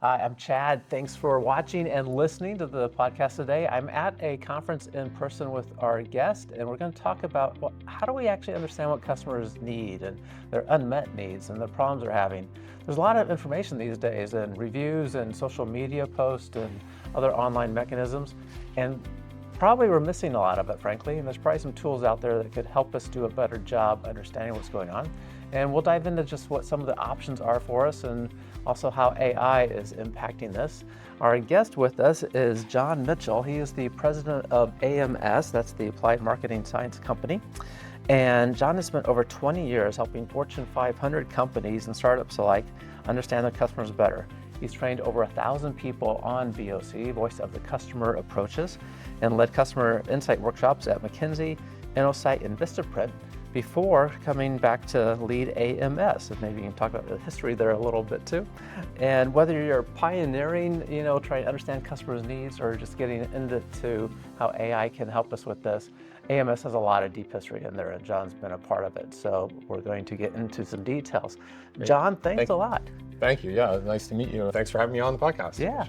Hi, I'm Chad. Thanks for watching and listening to the podcast today. I'm at a conference in person with our guest, and we're going to talk about how do we actually understand what customers need and their unmet needs and the problems they're having. There's a lot of information these days, and reviews and social media posts and other online mechanisms, and probably we're missing a lot of it, frankly, and there's probably some tools out there that could help us do a better job understanding what's going on. And we'll dive into just what some of the options are for us and also how AI is impacting this. Our guest with us is John Mitchell. He is the president of AMS, that's the Applied Marketing Science Company. And John has spent over 20 years helping Fortune 500 companies and startups alike understand their customers better. He's trained over 1,000 people on VOC, Voice of the Customer approaches, and led customer insight workshops at McKinsey, InnoSight, and Vistaprint before coming back to lead AMS. And maybe you can talk about the history there a little bit too. And whether you're pioneering, trying to understand customers' needs or just getting into how AI can help us with this, AMS has a lot of deep history in there, and John's been a part of it. So we're going to get into some details. Great. John, thanks a lot. Thank you. Yeah, nice to meet you. Thanks for having me on the podcast. Yeah.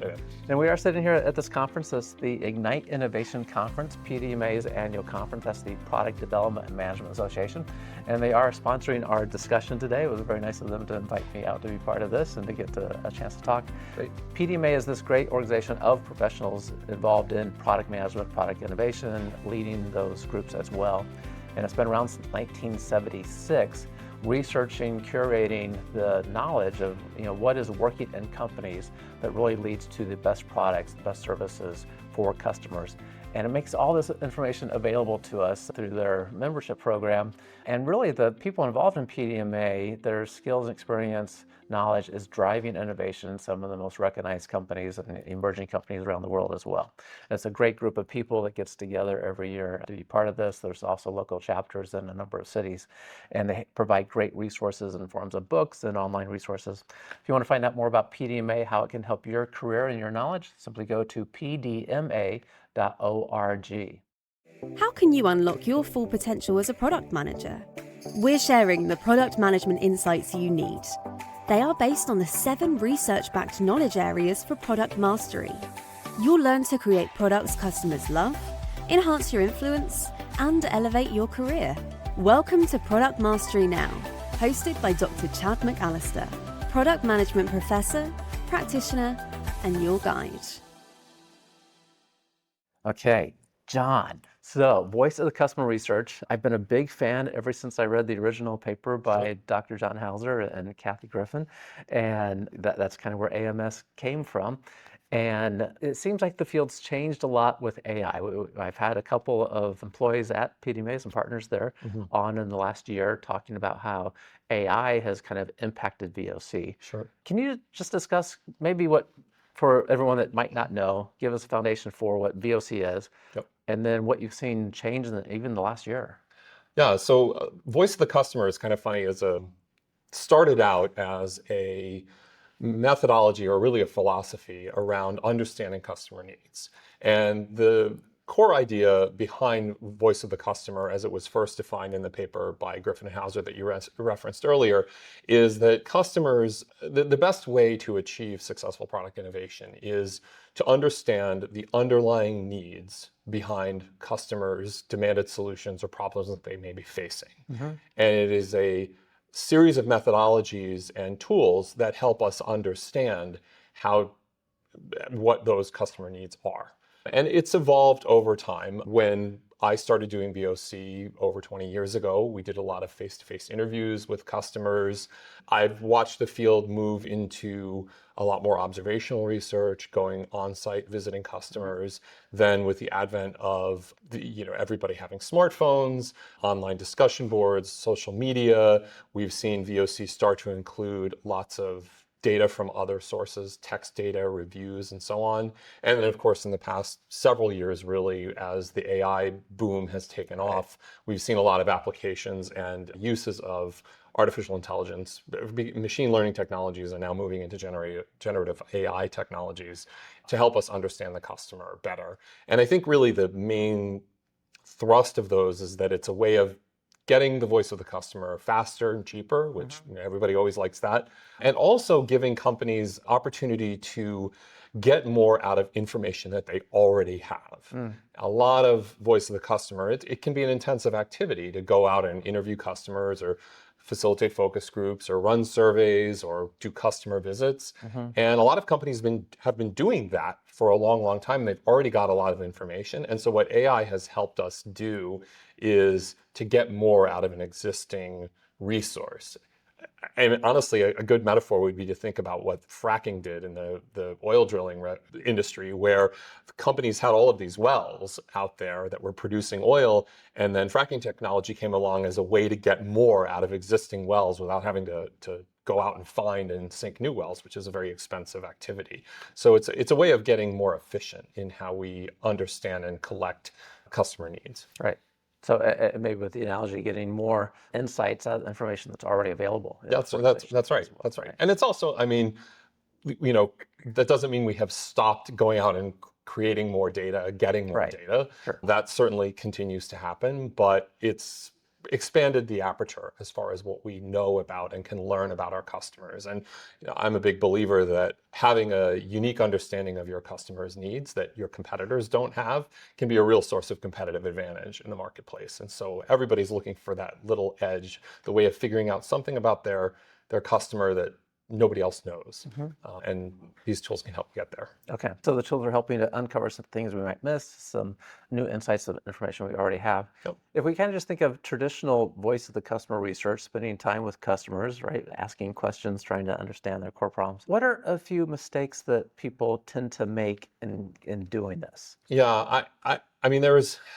And we are sitting here at this conference. It's the Ignite Innovation Conference, PDMA's annual conference. That's the Product Development and Management Association. And they are sponsoring our discussion today. It was very nice of them to invite me out to be part of this and to get a chance to talk. Great. PDMA is this great organization of professionals involved in product management, product innovation, leading those groups as well. And it's been around since 1976. Researching, curating the knowledge of what is working in companies that really leads to the best products, the best services for customers. And it makes all this information available to us through their membership program. And really the people involved in PDMA, their skills and experience, knowledge is driving innovation in some of the most recognized companies and emerging companies around the world as well. And it's a great group of people that gets together every year to be part of this. There's also local chapters in a number of cities, and they provide great resources in forms of books and online resources. If you want to find out more about PDMA, how it can help your career and your knowledge, simply go to pdma.org. How can you unlock your full potential as a product manager? We're sharing the product management insights you need. They are based on the 7 research-backed knowledge areas for product mastery. You'll learn to create products customers love, enhance your influence, and elevate your career. Welcome to Product Mastery Now, hosted by Dr. Chad McAllister, product management professor, practitioner, and your guide. Okay, John. So, Voice of the Customer Research. I've been a big fan ever since I read the original paper by Dr. John Hauser and Kathy Griffin, and that's kind of where AMS came from. And it seems like the field's changed a lot with AI. I've had a couple of employees at PDMA, some partners there, on in the last year talking about how AI has kind of impacted VOC. Sure. Can you just discuss maybe for everyone that might not know, give us a foundation for what VOC is, and then what you've seen change even the last year. Yeah, so Voice of the Customer is kind of funny. Started out as a methodology, or really a philosophy, around understanding customer needs. And the core idea behind Voice of the Customer, as it was first defined in the paper by Griffin and Hauser that you referenced earlier, is that customers, the best way to achieve successful product innovation is to understand the underlying needs behind customers' demanded solutions or problems that they may be facing. And it is a series of methodologies and tools that help us understand what those customer needs are. And it's evolved over time. When I started doing VOC over 20 years ago, we did a lot of face-to-face interviews with customers. I've watched the field move into a lot more observational research, going on-site, visiting customers. Then with the advent of everybody having smartphones, online discussion boards, social media, we've seen VOC start to include lots of data from other sources, text data, reviews, and so on. And then, of course, in the past several years, really, as the AI boom has taken off, we've seen a lot of applications and uses of artificial intelligence. Machine learning technologies are now moving into generative AI technologies to help us understand the customer better. And I think really the main thrust of those is that it's a way of getting the voice of the customer faster and cheaper, which everybody always likes that, and also giving companies opportunity to get more out of information that they already have. A lot of voice of the customer, it can be an intensive activity to go out and interview customers or facilitate focus groups or run surveys or do customer visits. And a lot of companies have been doing that for a long, long time. They've already got a lot of information. And so what AI has helped us do is to get more out of an existing resource. And honestly, a good metaphor would be to think about what fracking did in the oil drilling industry, where companies had all of these wells out there that were producing oil, and then fracking technology came along as a way to get more out of existing wells without having to go out and find and sink new wells, which is a very expensive activity. So it's a way of getting more efficient in how we understand and collect customer needs. Right. So maybe with the analogy, getting more insights out of the information that's already available. That's right. That's right. And it's also, I mean, that doesn't mean we have stopped going out and creating more data, getting more data. Sure. That certainly continues to happen, but it's expanded the aperture as far as what we know about and can learn about our customers. And I'm a big believer that having a unique understanding of your customers' needs that your competitors don't have can be a real source of competitive advantage in the marketplace. And so everybody's looking for that little edge, the way of figuring out something about their customer that nobody else knows. And these tools can help you get there. Okay, so the tools are helping to uncover some things we might miss, some new insights of information we already have. Yep. If we kind of just think of traditional voice of the customer research, spending time with customers, right, asking questions, trying to understand their core problems, what are a few mistakes that people tend to make in doing this? Yeah, I mean,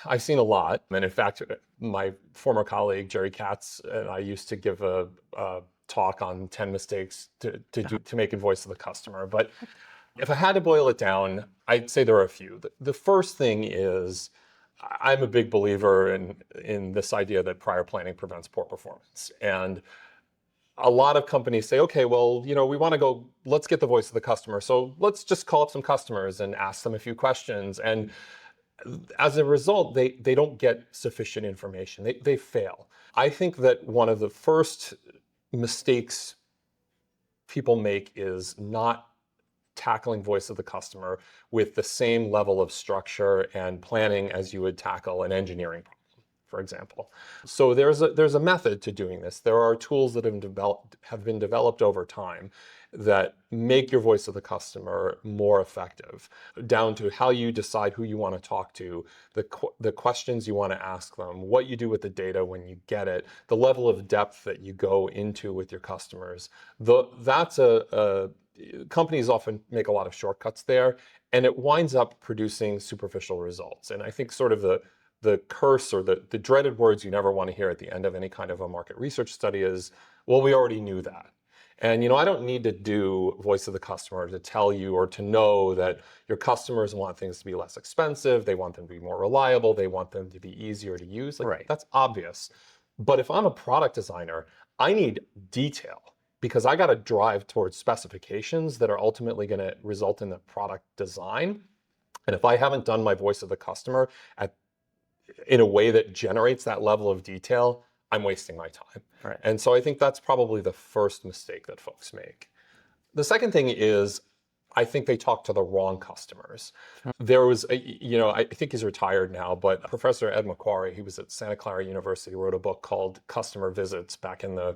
I've seen a lot. And in fact, my former colleague, Jerry Katz, and I used to give a talk on 10 mistakes to make a voice of the customer. But if I had to boil it down, I'd say there are a few. The first thing is, I'm a big believer in this idea that prior planning prevents poor performance. And a lot of companies say, okay, well, we want to go, let's get the voice of the customer. So let's just call up some customers and ask them a few questions. And as a result, they don't get sufficient information. They fail. I think that one of the first mistakes people make is not tackling voice of the customer with the same level of structure and planning as you would tackle an engineering problem, for example. So there's a method to doing this. There are tools that have been developed over time that make your voice of the customer more effective, down to how you decide who you want to talk to, the questions you want to ask them, what you do with the data when you get it, the level of depth that you go into with your customers. Companies often make a lot of shortcuts there, and it winds up producing superficial results. And I think sort of the curse or the dreaded words you never want to hear at the end of any kind of a market research study is, well, we already knew that. And I don't need to do voice of the customer to tell you or to know that your customers want things to be less expensive, they want them to be more reliable, they want them to be easier to use. That's obvious. But if I'm a product designer, I need detail, because I got to drive towards specifications that are ultimately going to result in the product design. And if I haven't done my voice of the customer in a way that generates that level of detail, I'm wasting my time. Right. And so I think that's probably the first mistake that folks make. The second thing is, I think they talk to the wrong customers. There was, I think he's retired now, but Professor Ed McQuarrie, he was at Santa Clara University, wrote a book called Customer Visits back in I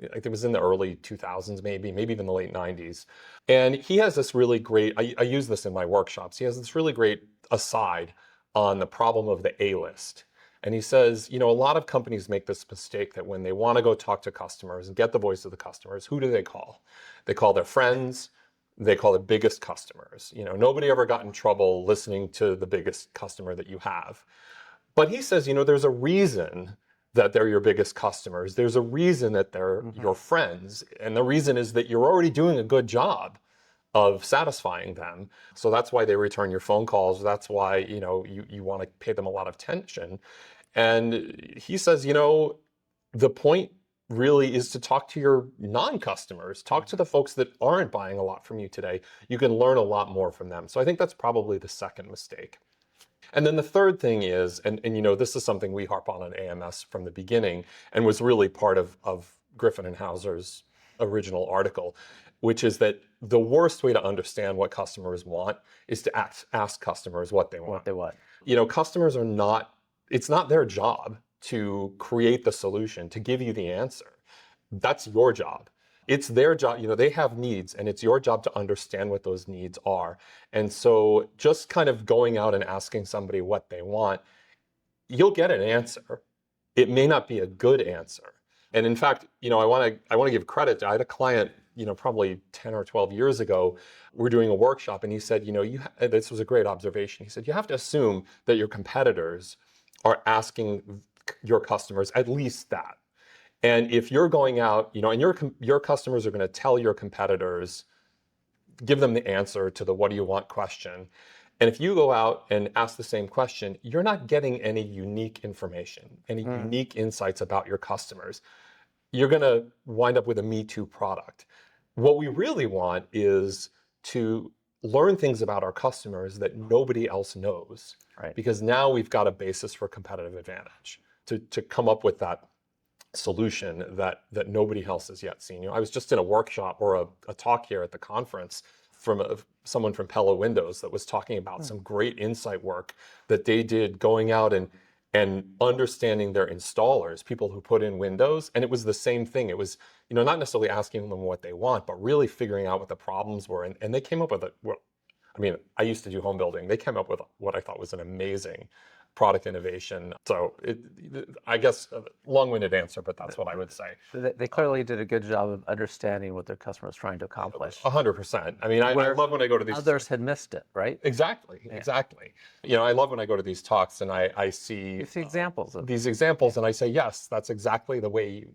think it was in the early 2000s, maybe even the late 90s. And he has this really great, I use this in my workshops, he has this really great aside on the problem of the A-list. And he says, a lot of companies make this mistake that when they want to go talk to customers and get the voice of the customers, who do they call? They call their friends, they call their biggest customers. Nobody ever got in trouble listening to the biggest customer that you have. But he says, there's a reason that they're your biggest customers. There's a reason that they're your friends. And the reason is that you're already doing a good job of satisfying them. So that's why they return your phone calls. That's why, you want to pay them a lot of attention. And he says, the point really is to talk to your non-customers, talk to the folks that aren't buying a lot from you today. You can learn a lot more from them. So I think that's probably the second mistake. And then the third thing is, and this is something we harp on AMS from the beginning, and was really part of Griffin and Hauser's original article, which is that the worst way to understand what customers want is to ask customers what they want. What they want. Customers are not, it's not their job to create the solution, to give you the answer. That's your job. It's their job, they have needs, and it's your job to understand what those needs are. And so just kind of going out and asking somebody what they want, you'll get an answer. It may not be a good answer. And in fact, I want to give credit. I had a client, probably 10 or 12 years ago, we're doing a workshop, and he said, this was a great observation. He said, you have to assume that your competitors are asking your customers at least that. And if you're going out, and your customers are going to tell your competitors, give them the answer to the what do you want question. And if you go out and ask the same question, you're not getting any unique information, any unique insights about your customers. You're going to wind up with a Me Too product. What we really want is to learn things about our customers that nobody else knows. Right. Because now we've got a basis for competitive advantage to come up with that solution that nobody else has yet seen. I was just in a workshop or a talk here at the conference from someone from Pella Windows that was talking about some great insight work that they did going out and understanding their installers, people who put in Windows. And it was the same thing. It was, not necessarily asking them what they want, but really figuring out what the problems were. And they came up with I used to do home building. They came up with what I thought was an amazing product innovation. So I guess a long-winded answer, but that's what I would say. They clearly did a good job of understanding what their customer is trying to accomplish. 100%. I love when I go to these. Others had missed it, right? Exactly. I love when I go to these talks and I see. You see examples of these examples, and I say, yes, that's exactly the way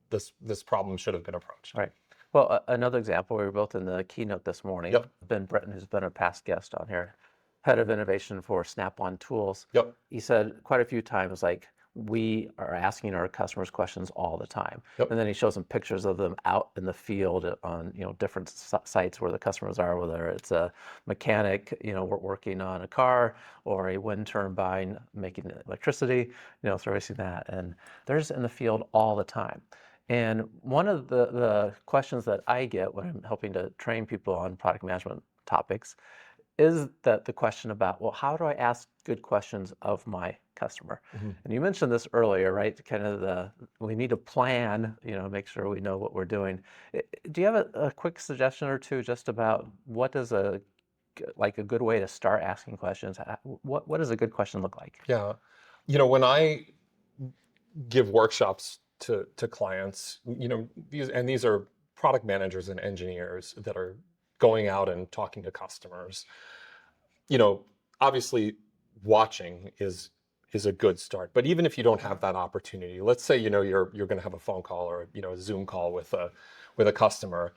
this problem should have been approached. Right. Well, another example, we were both in the keynote this morning. Yep. Ben Britton, who's been a past guest on here, head of innovation for Snap-on Tools. Yep. He said quite a few times, we are asking our customers questions all the time. Yep. And then he shows them pictures of them out in the field on different sites where the customers are, whether it's a mechanic working on a car or a wind turbine making electricity, servicing that. And they're just in the field all the time. And one of the questions that I get when I'm helping to train people on product management topics is that the question about, well, how do I ask good questions of my customer? Mm-hmm. And you mentioned this earlier, right? Kind of we need a plan, make sure we know what we're doing. Do you have a quick suggestion or two just about what does a good way to start asking questions? What does a good question look like? Yeah. When I give workshops to clients, these are product managers and engineers that are going out and talking to customers. Obviously watching is a good start, but even if you don't have that opportunity, let's say you're going to have a phone call or a Zoom call with a customer,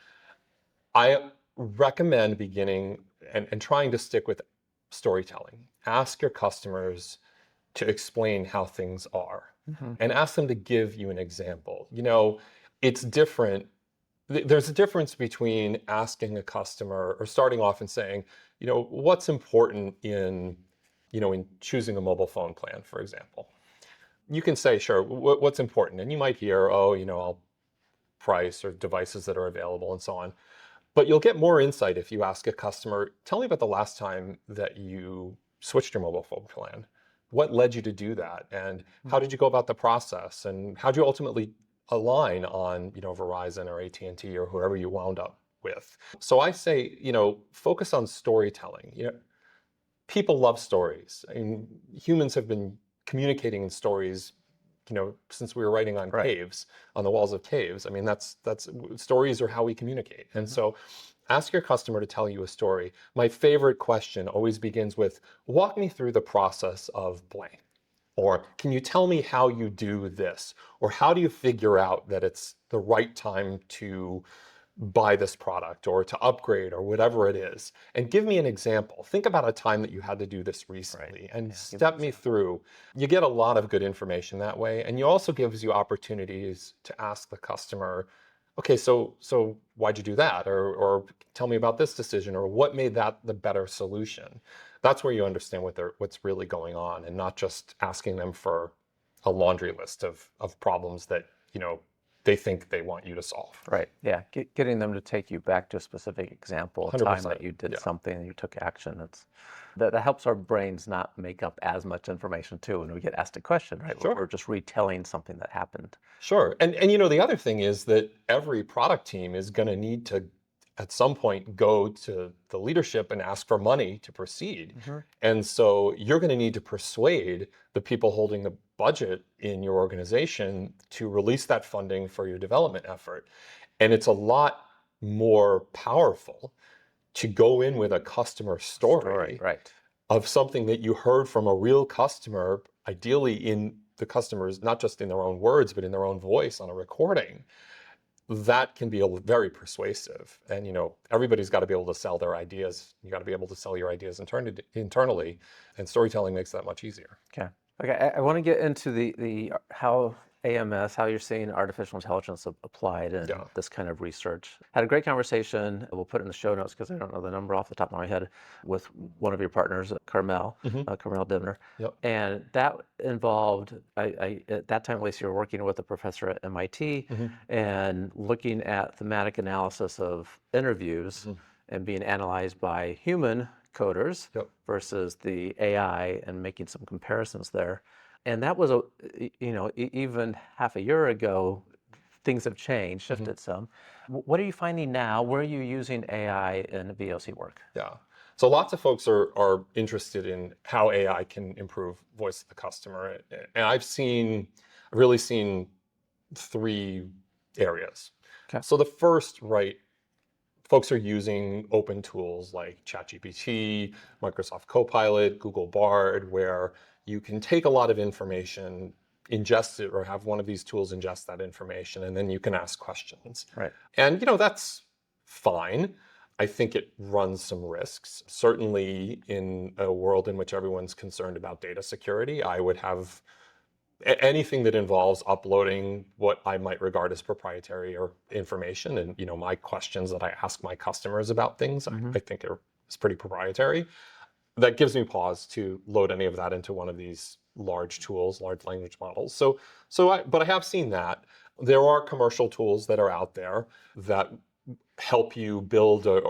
I recommend beginning and trying to stick with storytelling. Ask your customers to explain how things are, and ask them to give you an example. It's different. There's a difference between asking a customer or starting off and saying, what's important in choosing a mobile phone plan, for example. You can say, sure, what's important? And you might hear, I'll price or devices that are available and so on. But you'll get more insight if you ask a customer, tell me about the last time that you switched your mobile phone plan. What led you to do that? And how did you go about the process? And how did you ultimately align on Verizon or AT&T or whoever you wound up with? So I say, focus on storytelling. People love stories. Humans have been communicating in stories, since we were writing on caves, on the walls of caves. That's stories are how we communicate. And so ask your customer to tell you a story. My favorite question always begins with, walk me through the process of blank. Or can you tell me how you do this? Or how do you figure out that it's the right time to buy this product or to upgrade or whatever it is? And give me an example. Think about a time that you had to do this recently and step me through. You get a lot of good information that way. And you also gives you opportunities to ask the customer okay, so why'd you do that? Or tell me about this decision, or what made that the better solution? That's where you understand what's really going on, and not just asking them for a laundry list of problems that, they think they want you to solve. Right. Yeah. Getting them to take you back to a specific example, a time that 100%. you did Yeah. something and you took action. That helps our brains not make up as much information too when we get asked a question, right? Sure. We're just retelling something that happened. Sure. And the other thing is that every product team is going to need to at some point go to the leadership and ask for money to proceed. And so you're going to need to persuade the people holding the budget in your organization to release that funding for your development effort. And it's a lot more powerful to go in with a customer story Right. of something that you heard from a real customer, ideally in the customers, not just in their own words, but in their own voice on a recording. That can be very persuasive. And, everybody's got to be able to sell their ideas. You got to be able to sell your ideas internally, and storytelling makes that much easier. Okay. I want to get into the how AMS, how you're seeing artificial intelligence applied in Yeah. this kind of research. Had a great conversation. We'll put it in the show notes because I don't know the number off the top of my head, with one of your partners, Carmel Divner. Yep. And that involved, I at that time at least, you were working with a professor at MIT and looking at thematic analysis of interviews and being analyzed by human coders versus the AI, and making some comparisons there. And that was even half a year ago. Things have changed, shifted some. What are you finding now? Where are you using AI in VOC work? Yeah. So lots of folks are interested in how AI can improve voice of the customer. And I've really seen three areas. Okay. So the first, right, folks are using open tools like ChatGPT, Microsoft Copilot, Google Bard, where you can take a lot of information, ingest it, or have one of these tools ingest that information, and then you can ask questions. Right. And, that's fine. I think it runs some risks. Certainly in a world in which everyone's concerned about data security, I would have anything that involves uploading what I might regard as proprietary or information, and my questions that I ask my customers about things, I think is pretty proprietary. That gives me pause to load any of that into one of these large language models. But I have seen that there are commercial tools that are out there that help you build a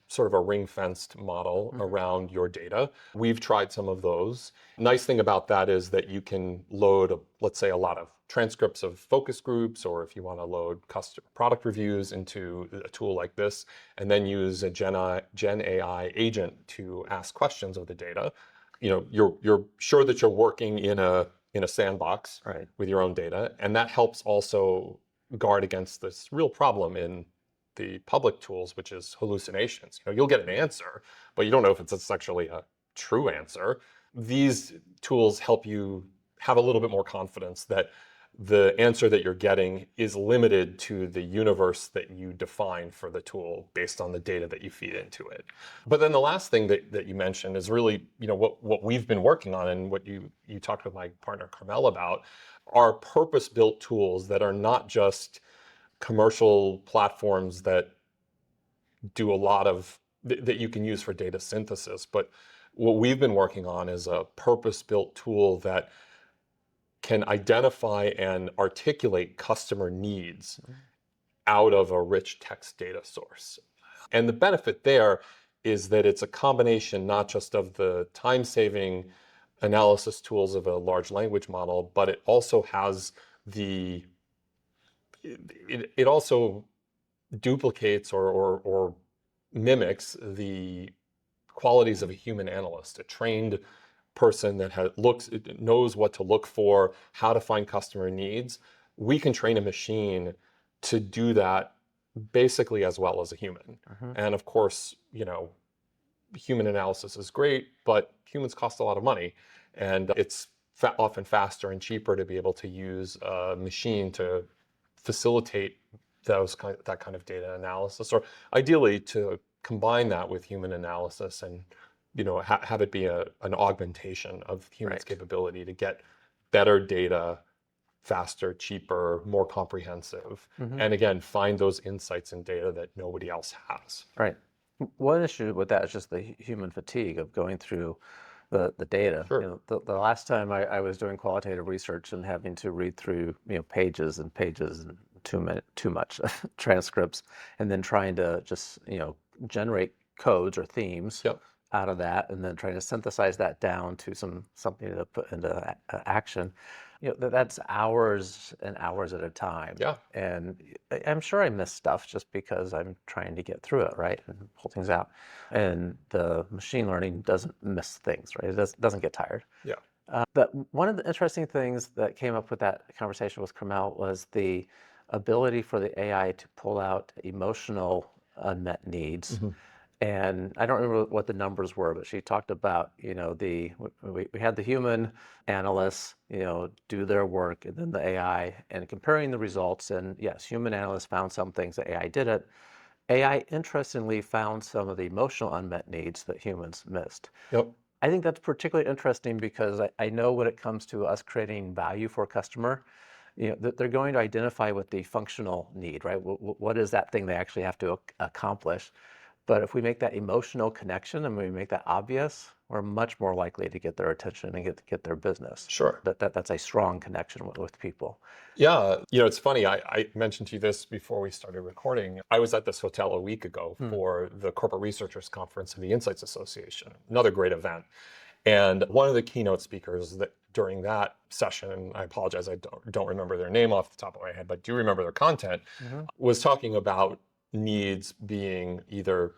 sort of a ring-fenced model around your data. We've tried some of those. Nice thing about that is that you can load, let's say, a lot of transcripts of focus groups, or if you want to load custom product reviews into a tool like this, and then use a Gen AI agent to ask questions of the data. You're sure that you're working in a sandbox with your own data, and that helps also guard against this real problem in the public tools, which is hallucinations. You'll get an answer, but you don't know if it's actually a true answer. These tools help you have a little bit more confidence that the answer that you're getting is limited to the universe that you define for the tool based on the data that you feed into it. But then the last thing that you mentioned is really, what we've been working on, and what you talked with my partner Carmel about, are purpose-built tools that are not just commercial platforms that do a lot of that you can use for data synthesis. But what we've been working on is a purpose-built tool that can identify and articulate customer needs out of a rich text data source. And the benefit there is that it's a combination not just of the time-saving analysis tools of a large language model, but it also has it also duplicates or mimics the qualities of a human analyst, a trained person that knows what to look for, how to find customer needs. We can train a machine to do that basically as well as a human. And of course, human analysis is great, but humans cost a lot of money, and it's often faster and cheaper to be able to use a machine to facilitate that kind of data analysis, or ideally to combine that with human analysis and have it be an augmentation of humans' capability to get better data faster, cheaper, more comprehensive, and again, find those insights and data that nobody else has. Right. One issue with that is just the human fatigue of going through the data. Sure. The last time I was doing qualitative research and having to read through pages and pages and too much transcripts, and then trying to just generate codes or themes Yep. out of that, and then trying to synthesize that down to something to put into action. That's hours and hours at a time. Yeah. And I'm sure I miss stuff just because I'm trying to get through it, right, and pull things out. And the machine learning doesn't miss things, right? It doesn't get tired. Yeah. But one of the interesting things that came up with that conversation with Carmel was the ability for the AI to pull out emotional unmet needs. And I don't remember what the numbers were, but she talked about, we had the human analysts, do their work, and then the AI, and comparing the results. And yes, human analysts found some things that AI didn't. AI, interestingly, found some of the emotional unmet needs that humans missed. Yep. I think that's particularly interesting because I know when it comes to us creating value for a customer, that they're going to identify with the functional need, right? What is that thing they actually have to accomplish? But if we make that emotional connection and we make that obvious, we're much more likely to get their attention and get their business. Sure. That's a strong connection with people. Yeah, it's funny. I mentioned to you this before we started recording. I was at this hotel a week ago for the Corporate Researchers Conference of the Insights Association, another great event. And one of the keynote speakers that during that session, and I apologize, I don't remember their name off the top of my head, but do remember their content, was talking about needs being either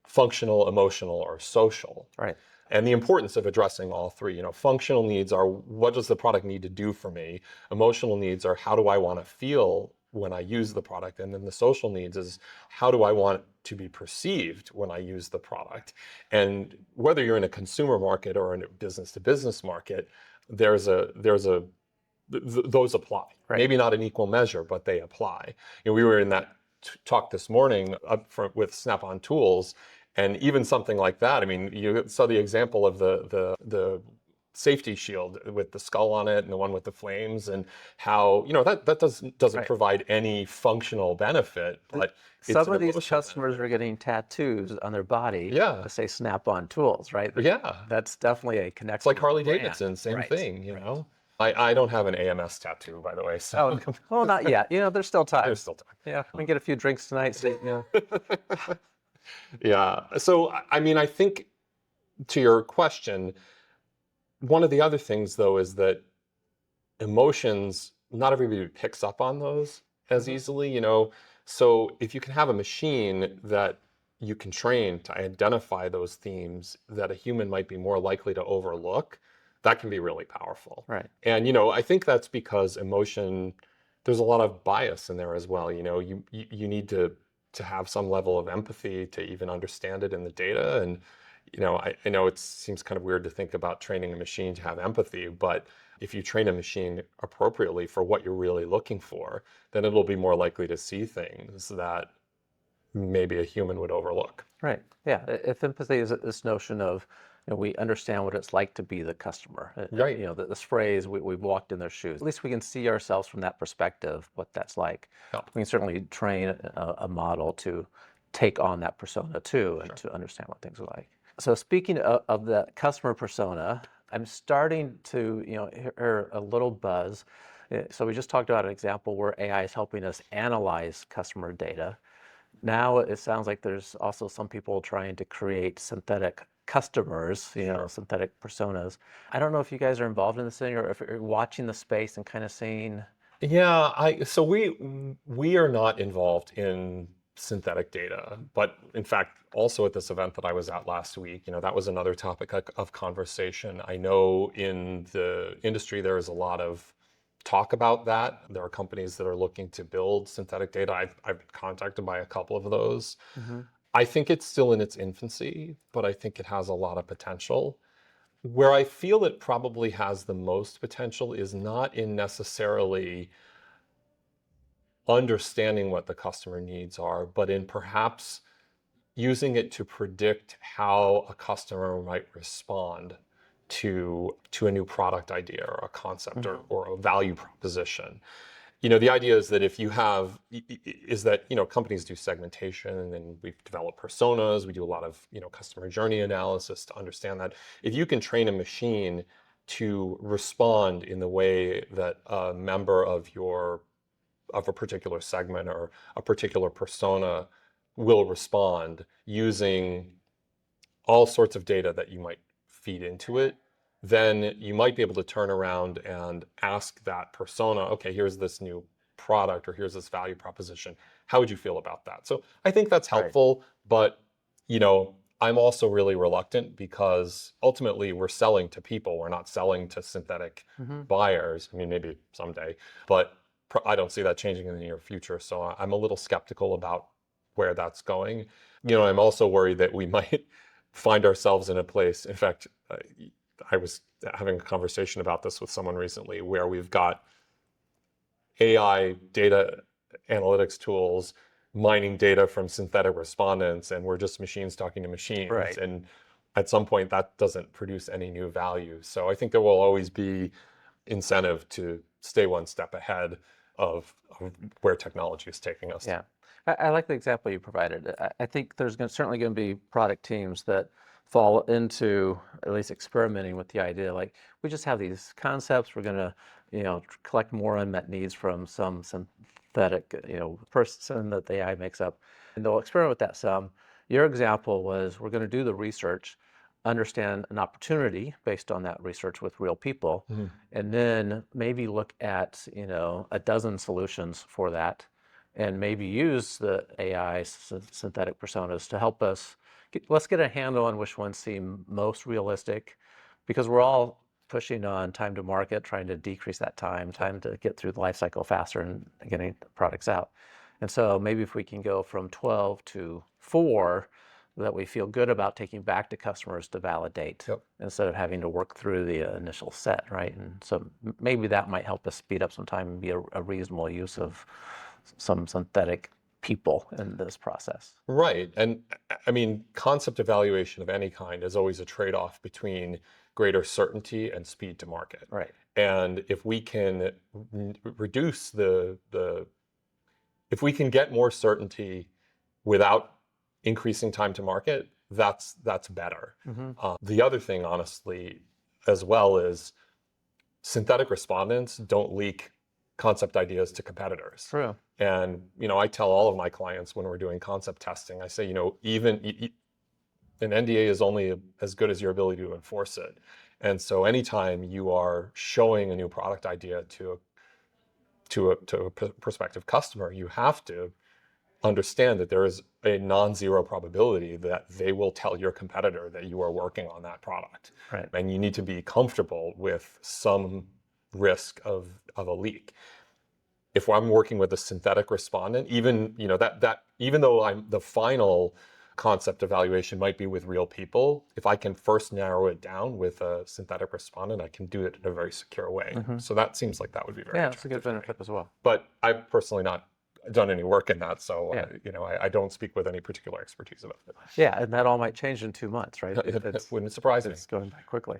functional, emotional, or social. Right. And the importance of addressing all three. Functional needs are, what does the product need to do for me? Emotional needs are, how do I want to feel when I use the product? And then the social needs is, how do I want to be perceived when I use the product? And whether you're in a consumer market or in a business to business market, those apply. Right. Maybe not in equal measure, but they apply. We were in that talk this morning with Snap-on Tools, and even something like that. I mean, you saw the example of the safety shield with the skull on it and the one with the flames, and how that doesn't Right. provide any functional benefit, but some of these customers are getting tattoos on their body Yeah. to say Snap-on Tools, right? Yeah. That's definitely a connection. It's like with Harley the brand. Davidson, same Right. thing. I don't have an AMS tattoo, by the way. So Oh, well, not yet. There's still time. there's still time. Yeah, we can get a few drinks tonight. So, Yeah. So, I mean, I think to your question, one of the other things, though, is that emotions, not everybody picks up on those as easily, So if you can have a machine that you can train to identify those themes that a human might be more likely to overlook, that can be really powerful. Right. And, I think that's because emotion, there's a lot of bias in there as well. You need to have some level of empathy to even understand it in the data. And, I know it seems kind of weird to think about training a machine to have empathy, but if you train a machine appropriately for what you're really looking for, then it'll be more likely to see things that maybe a human would overlook. Right. Yeah. If empathy is this notion of, we understand what it's like to be the customer. Right. This phrase, we've walked in their shoes. At least we can see ourselves from that perspective, what that's like. Yeah. We can certainly train a model to take on that persona too, and to understand what things are like. So speaking of the customer persona, I'm starting to hear a little buzz. So we just talked about an example where AI is helping us analyze customer data. Now it sounds like there's also some people trying to create synthetic customers, synthetic personas. I don't know if you guys are involved in this thing, or if you're watching the space and kind of seeing. Yeah, so we are not involved in synthetic data, but in fact, also at this event that I was at last week, that was another topic of conversation. I know in the industry there is a lot of talk about that. There are companies that are looking to build synthetic data. I've been contacted by a couple of those. I think it's still in its infancy, but I think it has a lot of potential. Where I feel it probably has the most potential is not in necessarily understanding what the customer needs are, but in perhaps using it to predict how a customer might respond to a new product idea or a concept or a value proposition. The idea is that companies do segmentation, and then we've developed personas. We do a lot of, customer journey analysis to understand that. If you can train a machine to respond in the way that a member of a particular segment or a particular persona will respond using all sorts of data that you might feed into it, then you might be able to turn around and ask that persona, okay, here's this new product or here's this value proposition. How would you feel about that? So I think that's helpful, but I'm also really reluctant because ultimately we're selling to people. We're not selling to synthetic buyers. I mean, maybe someday, but I don't see that changing in the near future. So I'm a little skeptical about where that's going. I'm also worried that we might find ourselves in a place. In fact, I was having a conversation about this with someone recently where we've got AI data analytics tools mining data from synthetic respondents, and we're just machines talking to machines. Right. And at some point that doesn't produce any new value. So I think there will always be incentive to stay one step ahead of where technology is taking us. Yeah. I like the example you provided. I think there's certainly going to be product teams that fall into at least experimenting with the idea, like we just have these concepts, we're going to collect more unmet needs from some synthetic person that the AI makes up, and they'll experiment with that some. Your example was we're going to do the research, understand an opportunity based on that research with real people, and then maybe look at a dozen solutions for that, and maybe use the AI synthetic personas to help us. Let's get a handle on which ones seem most realistic, because we're all pushing on time to market, trying to decrease that time to get through the life cycle faster and getting products out. And so maybe if we can go from 12 to 4 that we feel good about taking back to customers to validate, instead of having to work through the initial set, right? And so maybe that might help us speed up some time and be a reasonable use of some synthetic people in this process. Right. And I mean, concept evaluation of any kind is always a trade-off between greater certainty and speed to market. Right. And if we can reduce if we can get more certainty without increasing time to market, that's better. The other thing, honestly, as well, is synthetic respondents don't leak concept ideas to competitors. True. And I tell all of my clients when we're doing concept testing, I say, even an NDA is only as good as your ability to enforce it. And so anytime you are showing a new product idea to a prospective customer, you have to understand that there is a non-zero probability that they will tell your competitor that you are working on that product. Right. And you need to be comfortable with some risk of a leak. If I'm working with a synthetic respondent, even even though the final concept evaluation might be with real people, if I can first narrow it down with a synthetic respondent, I can do it in a very secure way. So that seems like that would be very it's a good benefit as well. But I've personally not done any work in that, so I don't speak with any particular expertise about it. Yeah, and that all might change in 2 months, right? It wouldn't surprise me. It's going by quickly.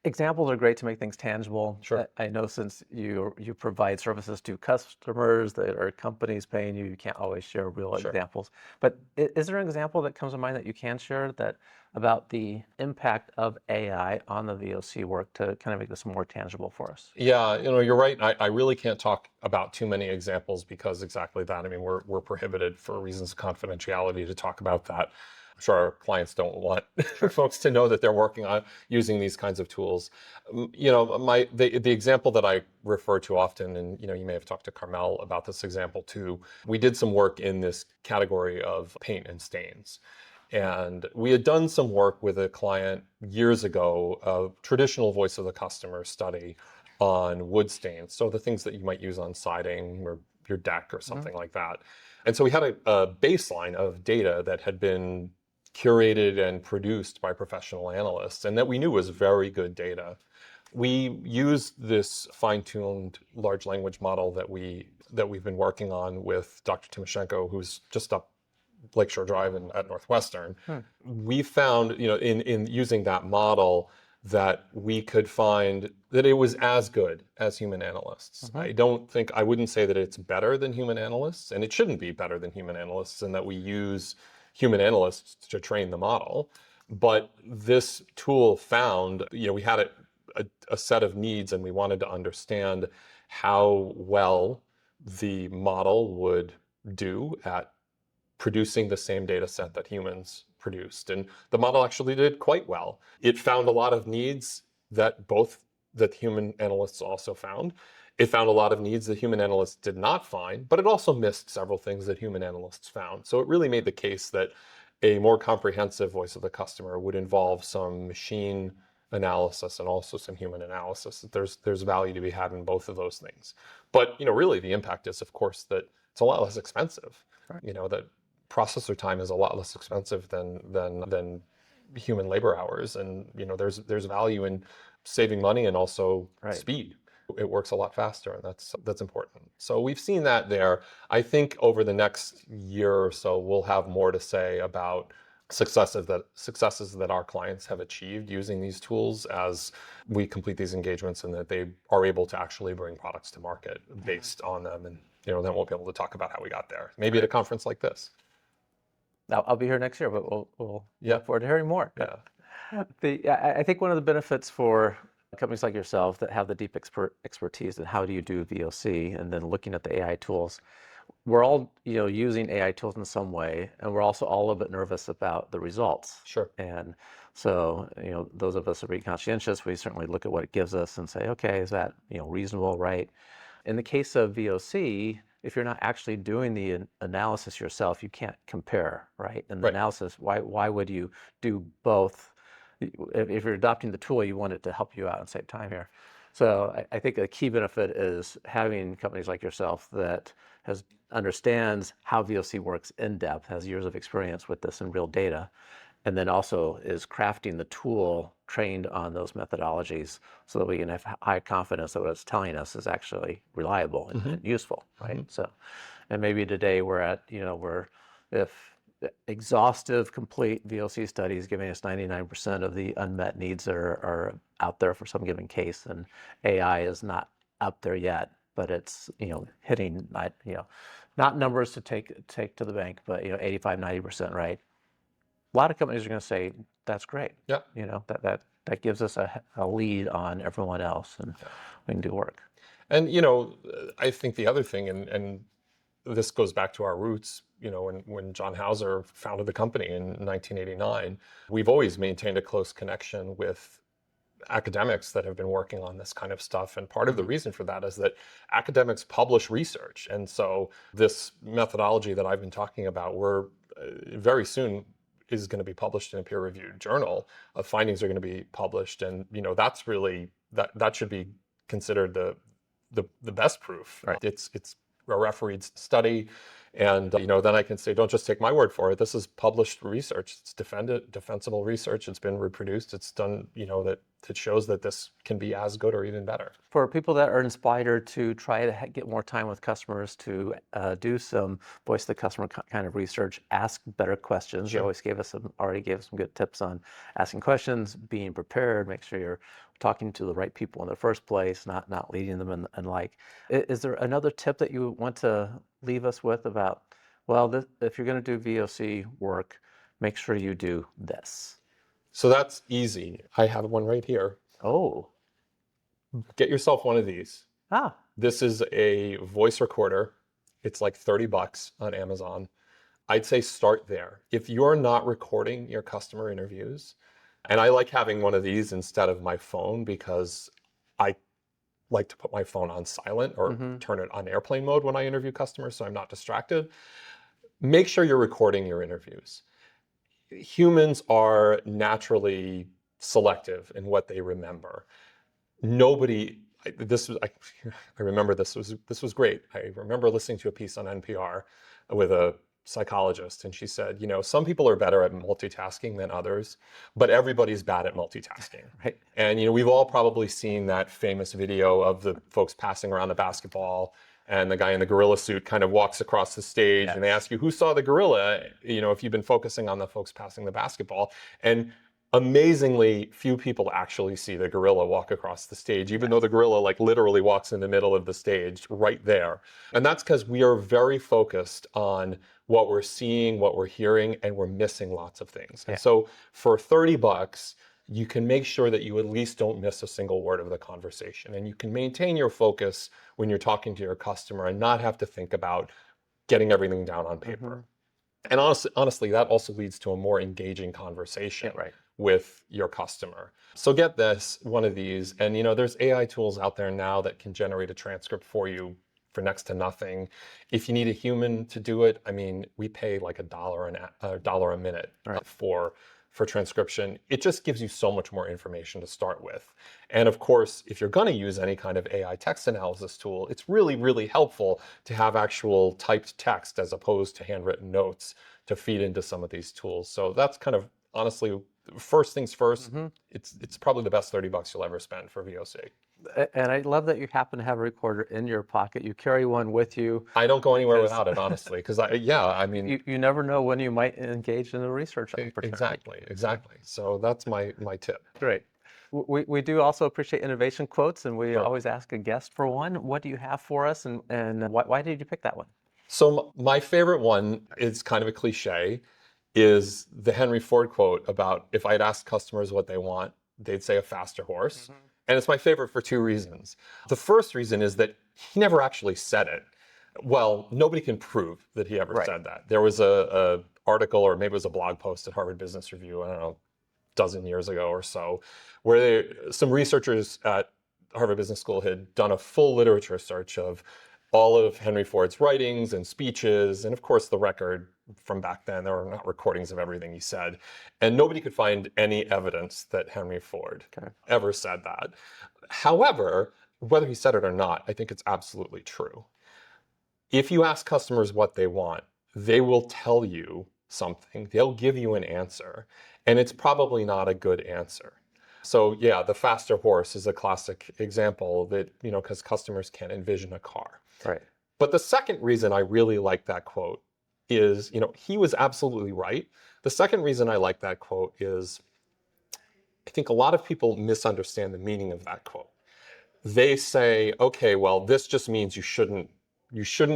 Examples are great to make things tangible. Sure. I know since you provide services to customers that are companies paying you, you can't always share real examples. But is there an example that comes to mind that you can share about the impact of AI on the VOC work to kind of make this more tangible for us? Yeah, you're right. I really can't talk about too many examples because exactly that. I mean, we're prohibited for reasons of confidentiality to talk about that. I'm sure our clients don't want folks to know that they're working on using these kinds of tools. The example that I refer to often, and you may have talked to Carmel about this example too. We did some work in this category of paint and stains. And we had done some work with a client years ago, a traditional voice of the customer study on wood stains. So the things that you might use on siding or your deck or something like that. And so we had a baseline of data that had been curated and produced by professional analysts and that we knew was very good data. We used this fine-tuned large language model that we've been working on with Dr. Timoshenko, who's just up Lakeshore Drive at Northwestern. We found, in using that model, that we could find that it was as good as human analysts. I wouldn't say that it's better than human analysts, and it shouldn't be better than human analysts in that we use human analysts to train the model. But this tool found, we had a set of needs, and we wanted to understand how well the model would do at producing the same data set that humans produced. And the model actually did quite well. It found a lot of needs that human analysts also found. It found a lot of needs that human analysts did not find, but it also missed several things that human analysts found. So it really made the case that a more comprehensive voice of the customer would involve some machine analysis and also some human analysis. There's value to be had in both of those things. But really the impact is, of course, that it's a lot less expensive. Right. That processor time is a lot less expensive than human labor hours, and there's value in saving money and also speed. It works a lot faster, and that's important. So we've seen that there. I think over the next year or so, we'll have more to say about successes that our clients have achieved using these tools as we complete these engagements, and that they are able to actually bring products to market based on them. And then we'll be able to talk about how we got there, maybe at a conference like this. I'll be here next year, but we'll look forward to hearing more. Yeah. I think one of the benefits for companies like yourself that have the deep expertise in how do you do VOC, and then looking at the AI tools, we're all using AI tools in some way, and we're also all a bit nervous about the results. Sure. And so those of us who are being conscientious, we certainly look at what it gives us and say, okay, is that reasonable, right? In the case of VOC, if you're not actually doing the analysis yourself, you can't compare, right? And the analysis, why would you do both? If you're adopting the tool, you want it to help you out and save time here. So I think a key benefit is having companies like yourself that understands how VOC works in depth, has years of experience with this and real data, and then also is crafting the tool trained on those methodologies so that we can have high confidence that what it's telling us is actually reliable and useful, right? So, and maybe today we're at, if exhaustive, complete VOC studies giving us 99% of the unmet needs that are out there for some given case, and AI is not up there yet, but it's, hitting, not numbers to take to the bank, but, 85, 90%, right? A lot of companies are going to say, that's great. Yeah. That gives us a lead on everyone else, and we can do work. And, I think the other thing, and this goes back to our roots, when John Hauser founded the company in 1989, we've always maintained a close connection with academics that have been working on this kind of stuff. And part of the reason for that is that academics publish research. And so this methodology that I've been talking about, we're very soon is going to be published in a peer-reviewed journal. Findings are going to be published, and that's really that should be considered the best proof. Right. It's a refereed study, and then I can say, don't just take my word for it. This is published research. It's defensible research. It's been reproduced. It's done. That shows that this can be as good or even better. For people that are inspired to try to get more time with customers, to do some voice of the customer kind of research, ask better questions. Sure. You already gave us some good tips on asking questions, being prepared, make sure you're talking to the right people in the first place, not leading them and like. Is there another tip that you want to leave us with about, if you're going to do VOC work, make sure you do this? So that's easy. I have one right here. Oh. Get yourself one of these. Ah. This is a voice recorder. It's like $30 on Amazon. I'd say start there. If you're not recording your customer interviews, and I like having one of these instead of my phone because I like to put my phone on silent or turn it on airplane mode when I interview customers so I'm not distracted. Make sure you're recording your interviews. Humans are naturally selective in what they remember. I remember this was great. I remember listening to a piece on NPR with a psychologist, and she said, some people are better at multitasking than others, but everybody's bad at multitasking. Right. And we've all probably seen that famous video of the folks passing around the basketball, and the guy in the gorilla suit kind of walks across the stage, and they ask you, who saw the gorilla? If you've been focusing on the folks passing the basketball. And amazingly few people actually see the gorilla walk across the stage, even though the gorilla like literally walks in the middle of the stage right there. And that's because we are very focused on what we're seeing, what we're hearing, and we're missing lots of things. And so for $30, you can make sure that you at least don't miss a single word of the conversation. And you can maintain your focus when you're talking to your customer and not have to think about getting everything down on paper. And honestly, that also leads to a more engaging conversation with your customer. So get this, one of these, and there's AI tools out there now that can generate a transcript for you for next to nothing. If you need a human to do it, I mean, we pay like $1 a minute for transcription. It just gives you so much more information to start with. And of course, if you're going to use any kind of AI text analysis tool, it's really, really helpful to have actual typed text as opposed to handwritten notes to feed into some of these tools. So that's kind of, honestly, first things first, it's probably the best $30 you'll ever spend for VOC. And I love that you happen to have a recorder in your pocket. You carry one with you. I don't go anywhere without it, honestly, because I mean, you never know when you might engage in a research opportunity. Exactly. So that's my tip. Great. We do also appreciate innovation quotes, and we always ask a guest for one. What do you have for us, and why did you pick that one? So my favorite one is kind of a cliche, is the Henry Ford quote about, if I'd asked customers what they want, they'd say a faster horse. And it's my favorite for two reasons. The first reason is that he never actually said it. Well, nobody can prove that he ever said that. There was a article, or maybe it was a blog post at Harvard Business Review, I don't know, a dozen years ago or so, where some researchers at Harvard Business School had done a full literature search of all of Henry Ford's writings and speeches, and of course the record from back then, there were not recordings of everything he said, and nobody could find any evidence that Henry Ford ever said that. However, whether he said it or not, I think it's absolutely true. If you ask customers what they want, they will tell you something, they'll give you an answer, and it's probably not a good answer. So yeah, the faster horse is a classic example that, because customers can't envision a car. But the second reason I really like that quote is, he was absolutely right. The second reason I like that quote is, I think a lot of people misunderstand the meaning of that quote. They say, okay, well, this just means you shouldn't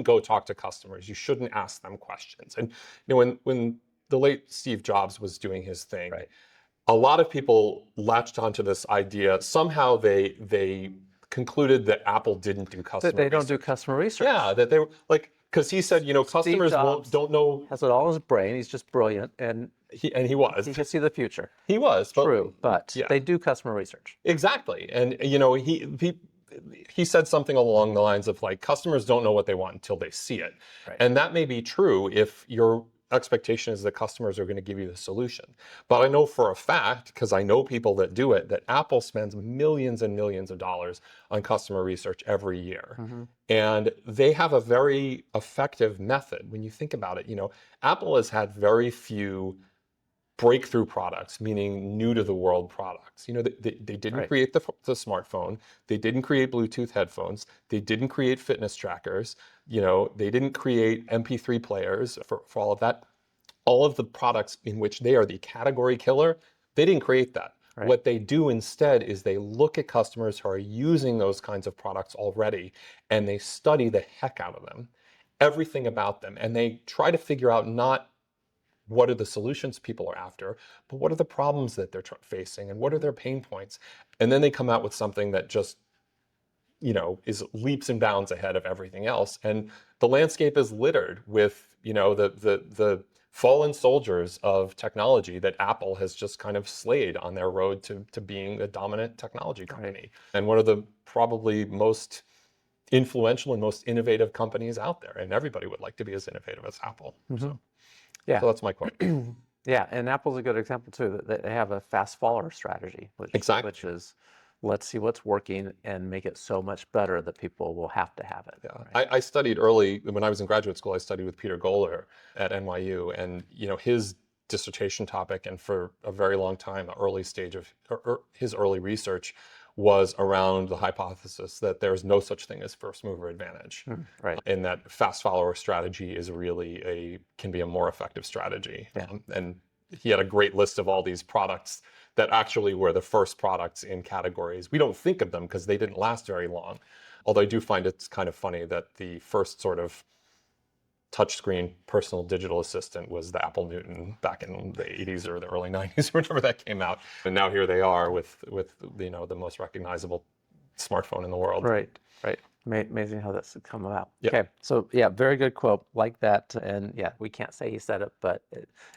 go talk to customers. You shouldn't ask them questions. And when the late Steve Jobs was doing his thing, a lot of people latched onto this idea. Somehow they concluded that Apple didn't do customer research. They don't do customer research. Yeah, that they were like, because he said, customers don't know. Has it all in his brain. He's just brilliant, and he was. He could see the future. He was. True, but they do customer research. Exactly, and he said something along the lines of like, customers don't know what they want until they see it, and that may be true if your expectation is that customers are going to give you the solution. But I know for a fact, because I know people that do it, that Apple spends millions and millions of dollars on customer research every year. And they have a very effective method. When you think about it, Apple has had very few breakthrough products, meaning new to the world products. They didn't create the smartphone. They didn't create Bluetooth headphones. They didn't create fitness trackers. They didn't create MP3 players for all of that. All of the products in which they are the category killer, they didn't create that. What they do instead is they look at customers who are using those kinds of products already, and they study the heck out of them, everything about them, and they try to figure out not what are the solutions people are after, but what are the problems that they're facing, and what are their pain points? And then they come out with something that just, is leaps and bounds ahead of everything else. And the landscape is littered with, the fallen soldiers of technology that Apple has just kind of slayed on their road to being a dominant technology company. And one of the probably most influential and most innovative companies out there. And everybody would like to be as innovative as Apple. So that's my quote. Yeah, and Apple's a good example too. That they have a fast follower strategy, which is, let's see what's working and make it so much better that people will have to have it. Yeah, I studied early, when I was in graduate school, I studied with Peter Goller at NYU, and his dissertation topic, and for a very long time, the early stage of his early research was around the hypothesis that there's no such thing as first mover advantage. And that fast follower strategy is really can be a more effective strategy. And he had a great list of all these products that actually were the first products in categories. We don't think of them because they didn't last very long. Although I do find it's kind of funny that the first sort of touchscreen personal digital assistant was the Apple Newton back in the 80s or the early 90s, or whenever that came out. And now here they are with the most recognizable smartphone in the world. Right. Amazing how that's come about. Yep. Okay, so yeah, very good quote, like that. And yeah, we can't say he said it, but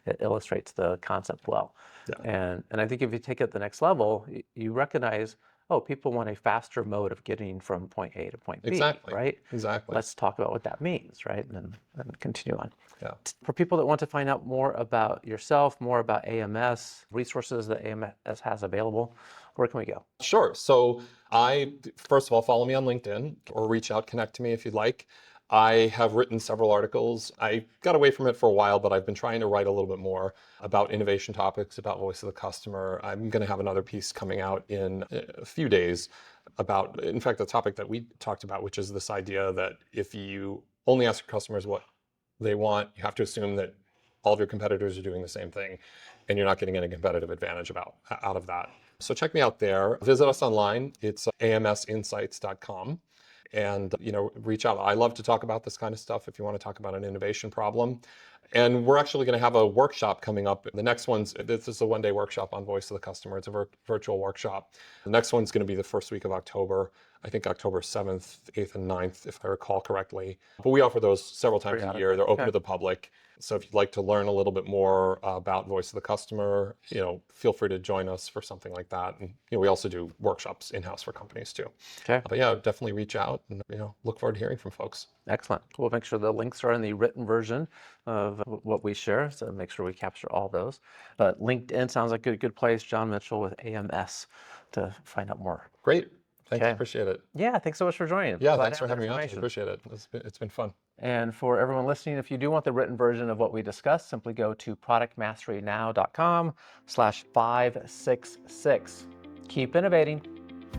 it illustrates the concept well. Yeah. And I think if you take it the next level, you recognize, oh, people want a faster mode of getting from point A to point B, Exactly. right? Exactly. Let's talk about what that means, right? And then continue on. Yeah. For people that want to find out more about yourself, more about AMS, resources that AMS has available, where can we go? Sure. So first of all, follow me on LinkedIn or reach out, connect to me if you'd like. I have written several articles. I got away from it for a while, but I've been trying to write a little bit more about innovation topics, about voice of the customer. I'm going to have another piece coming out in a few days about, in fact, the topic that we talked about, which is this idea that if you only ask your customers what they want, you have to assume that all of your competitors are doing the same thing, and you're not getting any competitive advantage out of that. So check me out there. Visit us online. It's amsinsights.com. And reach out. I love to talk about this kind of stuff if you want to talk about an innovation problem. And we're actually going to have a workshop coming up. The next this is a one-day workshop on voice of the customer. It's a virtual workshop. The next one's going to be the first week of October. I think October 7th, 8th, and 9th, if I recall correctly. But we offer those several times a year. They're open to the public. So if you'd like to learn a little bit more about voice of the customer, feel free to join us for something like that. And we also do workshops in-house for companies too. Okay. But yeah, definitely reach out and look forward to hearing from folks. Excellent. We'll make sure the links are in the written version of what we share, so make sure we capture all those. But LinkedIn sounds like a good place. John Mitchell with AMS to find out more. Great. Thanks. Okay. Appreciate it. Yeah, thanks so much for joining. Yeah, Glad thanks to have for the having me on. I information. appreciate it. It's been fun. And for everyone listening, if you do want the written version of what we discussed, simply go to productmasterynow.com/566. Keep innovating.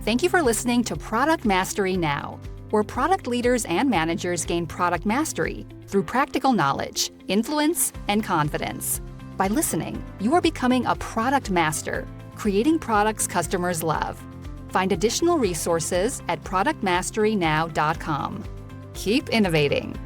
Thank you for listening to Product Mastery Now, where product leaders and managers gain product mastery through practical knowledge, influence, and confidence. By listening, you are becoming a product master, creating products customers love. Find additional resources at productmasterynow.com. Keep innovating.